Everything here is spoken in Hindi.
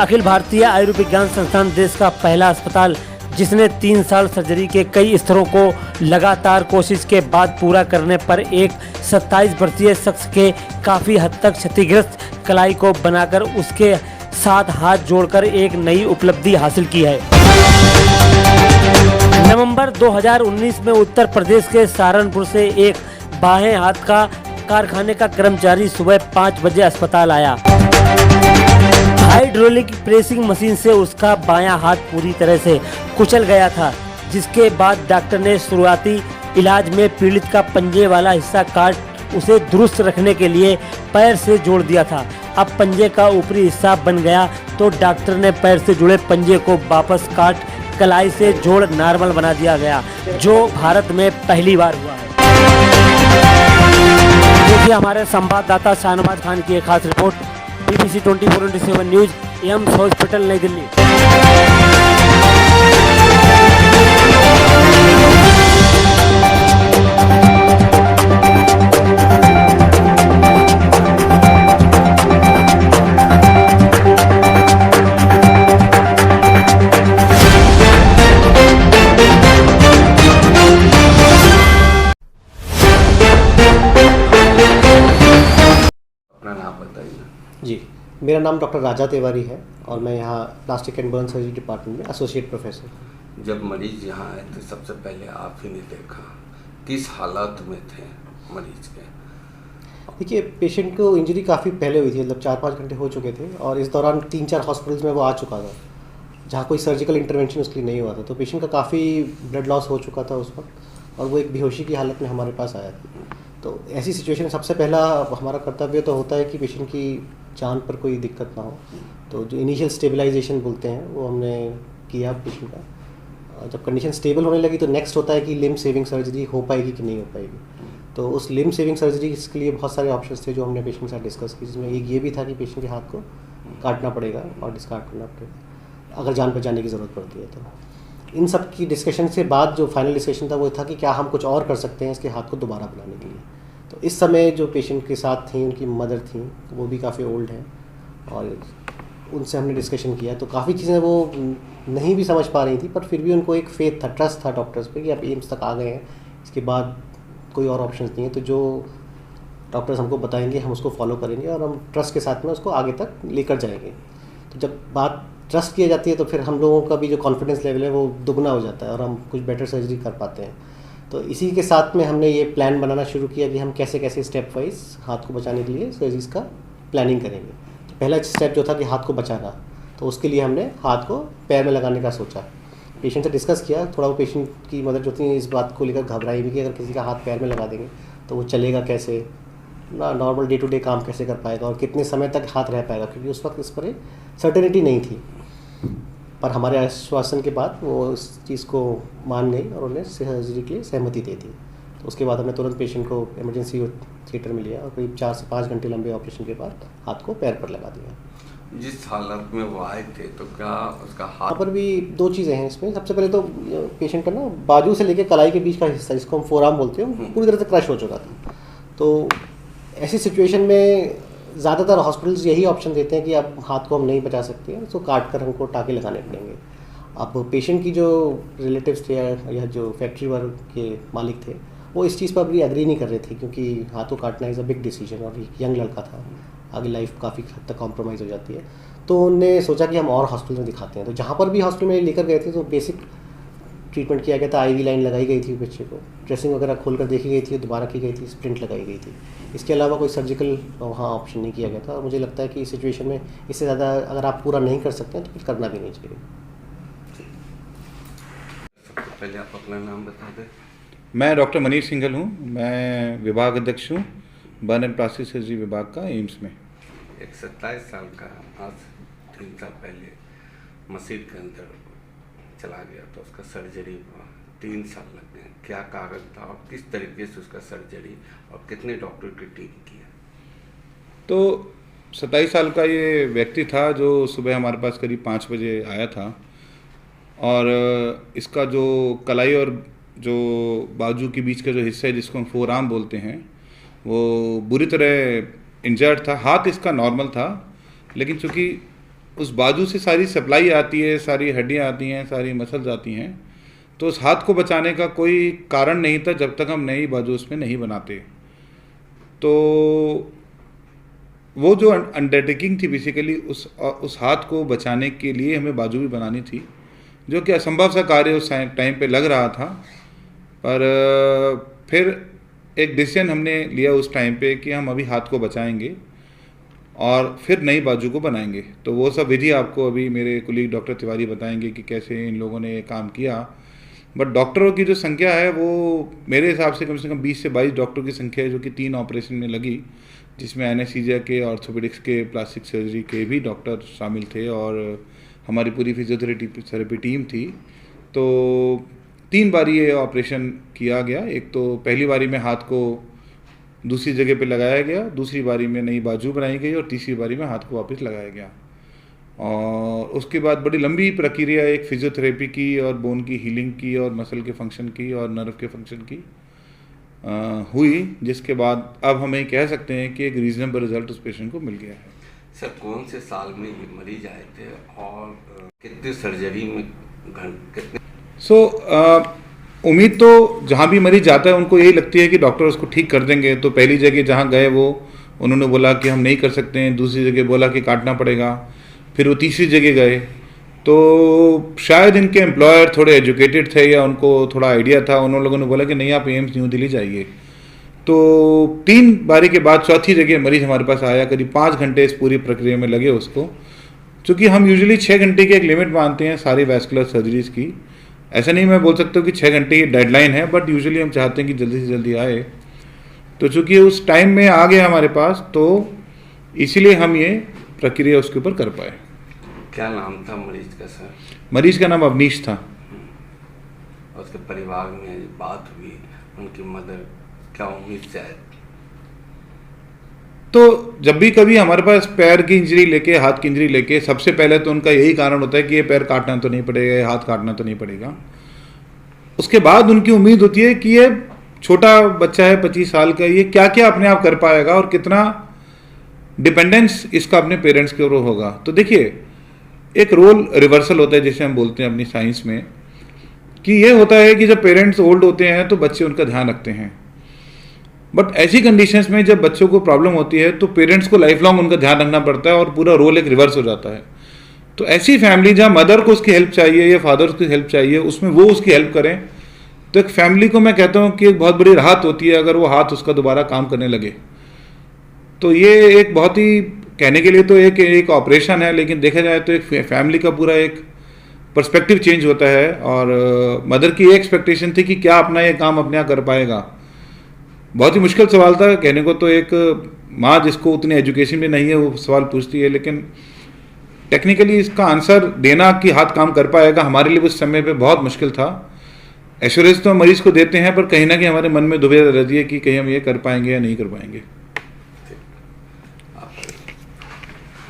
अखिल भारतीय आयुर्विज्ञान संस्थान देश का पहला अस्पताल जिसने 3 साल सर्जरी के कई स्तरों को लगातार कोशिश के बाद पूरा करने पर एक 27 वर्षीय शख्स के काफ़ी हद तक क्षतिग्रस्त कलाई को बनाकर उसके साथ हाथ जोड़कर एक नई उपलब्धि हासिल की है। नवंबर 2019 में उत्तर प्रदेश के सहारनपुर से एक बाएं हाथ का कारखाने का कर्मचारी सुबह 5 बजे अस्पताल आया। हाइड्रोलिक प्रेसिंग मशीन से उसका बायां हाथ पूरी तरह से कुचल गया था, जिसके बाद डॉक्टर ने शुरुआती इलाज में पीड़ित का पंजे वाला हिस्सा काट उसे दुरुस्त रखने के लिए पैर से जोड़ दिया था। अब पंजे का ऊपरी हिस्सा बन गया तो डॉक्टर ने पैर से जुड़े पंजे को वापस काट कलाई से जोड़ नॉर्मल बना दिया गया, जो भारत में पहली बार हुआ है। देखिए हमारे संवाददाता शाहनवाज खान की एक खास report, BBC 24/7 news, AIIMS hospital नई दिल्ली। जी, मेरा नाम डॉक्टर राजा तिवारी है और मैं यहाँ plastic and burn surgery department में एसोसिएट प्रोफेसर। जब मरीज यहाँ आए तो सबसे पहले आप ही ने देखा, किस हालात में थे मरीज के? देखिए, पेशेंट को इंजरी काफ़ी पहले हुई थी, मतलब 4-5 घंटे हो चुके थे और इस दौरान 3-4 हॉस्पिटल्स में वो आ चुका था जहाँ कोई सर्जिकल इंटरवेंशन उसके लिए नहीं हुआ था। तो पेशेंट का काफ़ी ब्लड लॉस हो चुका था उस वक्त और वो एक बेहोशी की हालत में हमारे पास आया था। तो ऐसी सिचुएशन में सबसे पहला हमारा कर्तव्य तो होता है कि पेशेंट की जान पर कोई दिक्कत ना हो। तो जो इनिशियल स्टेबलाइजेशन बोलते हैं वो हमने किया पेशेंट का। जब कंडीशन स्टेबल होने लगी तो नेक्स्ट होता है कि लिम्ब सेविंग सर्जरी हो पाएगी कि नहीं हो पाएगी। तो उस लिम्ब सेविंग सर्जरी के लिए बहुत सारे ऑप्शंस थे जो हमने पेशेंट के साथ डिस्कस की, जिसमें एक ये भी था कि पेशेंट के हाथ को काटना पड़ेगा और डिस्कार्ड करना पड़ेगा अगर जान बचाने की ज़रूरत पड़ती है। तो इन सब की डिस्कशन से बाद जो फाइनल डिस्कशन था वो था कि क्या हम कुछ और कर सकते हैं इसके हाथ को दोबारा बनाने के लिए। तो इस समय जो पेशेंट के साथ थी उनकी मदर थी, वो भी काफ़ी ओल्ड हैं और उनसे हमने डिस्कशन किया। तो काफ़ी चीज़ें वो नहीं भी समझ पा रही थी, पर फिर भी उनको एक फेथ था, ट्रस्ट था डॉक्टर्स पे कि आप एम्स तक आ गए हैं, इसके बाद कोई और ऑप्शंस नहीं है। तो जो डॉक्टर्स हमको बताएंगे हम उसको फॉलो करेंगे और हम ट्रस्ट के साथ में उसको आगे तक लेकर जाएंगे। तो जब बात ट्रस्ट की जाती है तो फिर हम लोगों का भी जो कॉन्फिडेंस लेवल है वो दुगना हो जाता है और हम कुछ बेटर सर्जरी कर पाते हैं। तो इसी के साथ में हमने ये प्लान बनाना शुरू किया कि हम कैसे कैसे स्टेप वाइज हाथ को बचाने के लिए सर्जरीज का प्लानिंग करेंगे। तो पहला स्टेप जो था कि हाथ को बचाना, तो उसके लिए हमने हाथ को पैर में लगाने का सोचा। पेशेंट से डिस्कस किया थोड़ा, वो पेशेंट की मदर जो थी इस बात को लेकर घबराई भी कि अगर किसी का हाथ पैर में लगा देंगे तो वो चलेगा कैसे, ना नॉर्मल डे टू डे काम कैसे कर पाएगा और कितने समय तक हाथ रह पाएगा, क्योंकि उस वक्त इस पर सर्टेनिटी नहीं थी। पर हमारे आश्वासन के बाद वो उस चीज़ को मान गई और उन्हें सर्जरी के लिए सहमति दे दी। तो उसके बाद हमने तुरंत पेशेंट को इमरजेंसी थिएटर में लिया और करीब 4 से 5 घंटे लंबे ऑपरेशन के बाद हाथ को पैर पर लगा दिया। जिस हालत में वो आए थे तो क्या उसका हाथ? यहाँ पर भी 2 चीज़ें हैं इसमें। सबसे पहले तो पेशेंट का ना बाजू से लेकर कलाई के बीच का हिस्सा, जिसको हम फोरआर्म बोलते हैं, पूरी तरह से क्रश हो चुका था। तो ऐसी सिचुएशन में ज़्यादातर हॉस्पिटल्स यही ऑप्शन देते हैं कि अब हाथ को हम नहीं बचा सकते हैं, तो काट कर हमको टाँके लगाने पड़ेंगे। अब पेशेंट की जो रिलेटिव्स थे या जो फैक्ट्री वर्क के मालिक थे वो इस चीज़ पर अभी एग्री नहीं कर रहे थे, क्योंकि हाथ को काटना इज़ अ बिग डिसीजन और यंग लड़का था, आगे लाइफ काफ़ी हद तक कॉम्प्रोमाइज़ हो जाती है। तो उन्होंने सोचा कि हम और हॉस्पिटल में दिखाते हैं। तो जहाँ पर भी हॉस्पिटल में लेकर गए थे तो बेसिक ट्रीटमेंट किया गया था। IV लाइन लगाई गई थी बच्चे को, ड्रेसिंग वगैरह खोलकर देखी गई थी, दोबारा की गई थी, स्प्रिंट लगाई गई थी। इसके अलावा कोई सर्जिकल वहाँ ऑप्शन नहीं किया गया था। और मुझे लगता है कि इस सिचुएशन में इससे ज़्यादा अगर आप पूरा नहीं कर सकते हैं तो फिर करना भी नहीं चाहिए। सबसे पहले आप अपना नाम बता दें। मैं डॉक्टर मनीष सिंघल हूँ, मैं विभाग अध्यक्ष हूँ बर्न एंड प्लास्टिक सर्जरी विभाग का एम्स में। एक 27 साल का आज 3 साल पहले मस्जिद के अंदर चला गया तो उसका सर्जरी 3 साल लग गए। क्या कागज था और किस तरीके से उसका सर्जरी और कितने डॉक्टर की टीम किया? तो 27 साल का ये व्यक्ति था जो सुबह हमारे पास करीब 5 बजे आया था और इसका जो कलाई और जो बाजू के बीच का जो हिस्सा है जिसको हम फोरआर्म बोलते हैं वो बुरी तरह इंजर्ड था। हाथ इसका नॉर्मल था, लेकिन चूँकि उस बाजू से सारी सप्लाई आती है, सारी हड्डियाँ आती हैं, सारी मसल्स आती हैं, तो उस हाथ को बचाने का कोई कारण नहीं था जब तक हम नई बाजू उसमें नहीं बनाते। तो वो जो अंडरटेकिंग थी बेसिकली उस हाथ को बचाने के लिए हमें बाजू भी बनानी थी, जो कि असंभव सा कार्य उस टाइम पे लग रहा था। पर फिर एक डिसीजन हमने लिया उस टाइम पे कि हम अभी हाथ को बचाएंगे और फिर नई बाजू को बनाएंगे। तो वो सब विधि आपको अभी मेरे कुलीग डॉक्टर तिवारी बताएंगे कि कैसे इन लोगों ने ये काम किया। बट डॉक्टरों की जो संख्या है वो मेरे हिसाब से कम 20 से 22 डॉक्टरों की संख्या है, जो कि 3 ऑपरेशन में लगी, जिसमें एनेस्थीसिया के, ऑर्थोपेडिक्स के, प्लास्टिक सर्जरी के भी डॉक्टर शामिल थे और हमारी पूरी फिजियोथेरेपी टीम थी। तो 3 बारी ये ऑपरेशन किया गया। एक तो पहली बारी में हाथ को दूसरी जगह पे लगाया गया, दूसरी बारी में नई बाजू बनाई गई और तीसरी बारी में हाथ को वापस लगाया गया। और उसके बाद बड़ी लंबी प्रक्रिया एक फिजियोथेरेपी की और बोन की हीलिंग की और मसल के फंक्शन की और नर्व के फंक्शन की हुई, जिसके बाद अब हमें कह सकते हैं कि एक रीजनेबल रिजल्ट उस पेशेंट को मिल गया है। सर कौन से साल में ये मरीज आए थे और कितने सर्जरी में कितने? उम्मीद तो जहाँ भी मरीज जाता है उनको यही लगती है कि डॉक्टर उसको ठीक कर देंगे। तो पहली जगह जहाँ गए वो उन्होंने बोला कि हम नहीं कर सकते हैं, दूसरी जगह बोला कि काटना पड़ेगा, फिर वो तीसरी जगह गए। तो शायद इनके एम्प्लॉयर थोड़े एजुकेटेड थे या उनको थोड़ा आइडिया था, उन लोगों ने बोला कि नहीं आप एम्स न्यू दिल्ली जाइए। तो 3 बारी के बाद चौथी जगह मरीज हमारे पास आया। करीब 5 घंटे इस पूरी प्रक्रिया में लगे उसको, क्योंकि हम यूजुअली 6 घंटे की एक लिमिट मानते हैं सारी वैस्कुलर सर्जरीज की। ऐसा नहीं मैं बोल सकता हूँ कि 6 घंटे की डेडलाइन है, बट यूजुअली हम चाहते हैं कि जल्दी से जल्दी आए। तो चूँकि उस टाइम में आ गया हमारे पास, तो इसीलिए हम ये प्रक्रिया उसके ऊपर कर पाए। क्या नाम था मरीज का सर? मरीज का नाम अवनीश था। उसके परिवार में बात हुई, उनकी मदर क्या उम्मीद से आए? तो जब भी कभी हमारे पास पैर की इंजरी लेके, हाथ की इंजरी लेके, सबसे पहले तो उनका यही कारण होता है कि ये पैर काटना तो नहीं पड़ेगा, ये हाथ काटना तो नहीं पड़ेगा। उसके बाद उनकी उम्मीद होती है कि ये छोटा बच्चा है 25 साल का, ये क्या क्या अपने आप कर पाएगा और कितना डिपेंडेंस इसका अपने पेरेंट्स के ऊपर होगा। तो देखिए एक रोल रिवर्सल होता है जिसे हम बोलते हैं अपनी साइंस में, कि ये होता है कि जब पेरेंट्स ओल्ड होते हैं तो बच्चे उनका ध्यान रखते हैं। बट ऐसी कंडीशंस में जब बच्चों को प्रॉब्लम होती है तो पेरेंट्स को लाइफ लॉन्ग उनका ध्यान रखना पड़ता है और पूरा रोल एक रिवर्स हो जाता है। तो ऐसी फैमिली जहाँ मदर को उसकी हेल्प चाहिए या फादर को हेल्प चाहिए, उसमें वो उसकी हेल्प करें, तो एक फैमिली को मैं कहता हूँ कि एक बहुत बड़ी राहत होती है अगर वो हाथ उसका दोबारा काम करने लगे। तो ये एक बहुत ही, कहने के लिए तो एक ऑपरेशन है, लेकिन देखा जाए तो एक फैमिली का पूरा एक पर्सपेक्टिव चेंज होता है। और मदर की ये एक्सपेक्टेशन थी कि क्या अपना ये काम अपने आप कर पाएगा। बहुत ही मुश्किल सवाल था कहने को। तो एक माँ जिसको उतनी एजुकेशन भी नहीं है वो सवाल पूछती है, लेकिन टेक्निकली इसका आंसर देना कि हाथ काम कर पाएगा हमारे लिए उस समय पे बहुत मुश्किल था। एश्योरेंस तो हम मरीज को देते हैं, पर कहीं ना कहीं हमारे मन में दुविधा रहती है कि कहीं हम ये कर पाएंगे या नहीं कर पाएंगे।